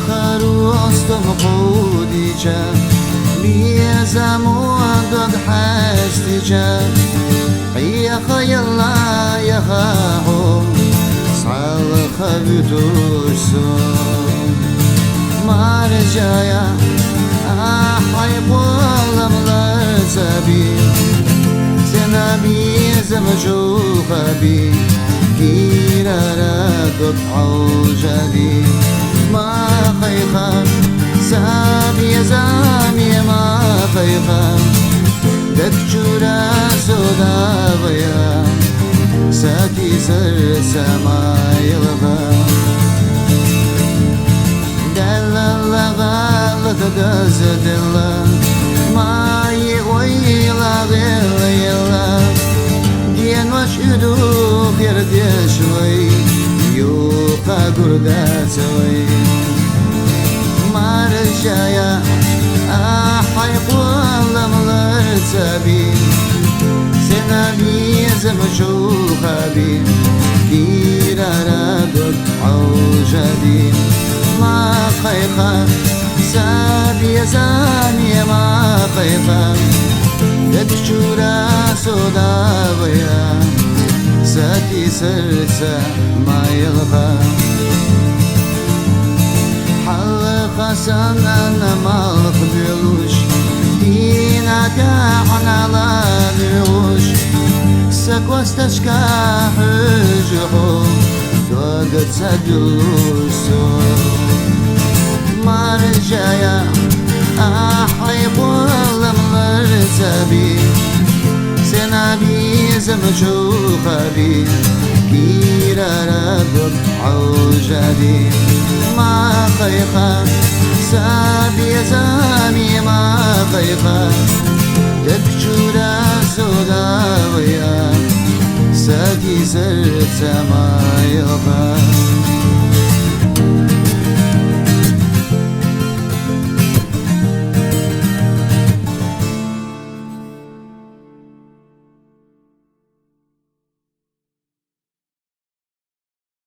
خروستم خودی جا بیزم و داد حستی جا یا خیلا یا خو صالح بدوسون مرجایا أحب والله زبي زنبي زمجوخ بي كيرا ردت عوجدي ما خيخا زامي زامي ما خيخا دكجورا سودا بيا ساتي سر سمايلها تدزدلا ما يويلا غيلا دين وشدو غير ديشوي يوقا قرداتوي مرجايا أحيق والله ملرتبي سنبي زمجوخبي كيرا ردت عوجدي ما خيخا سابي زاني ما خيفا دكشورا سودا ويا ساتي سرسا ما يلغى حلقة سنة مالك بيلوش دينا داعنا لا بيوش سكوستشكا حجحو دوغت سدوسو مرجايا أحيب والله مرتبي سنبي زمجوخبي كيرا ردت عوجدي ما خيخا سابي زامي ما خيخا دكجورا سوداويا ساكي سرت ما يخا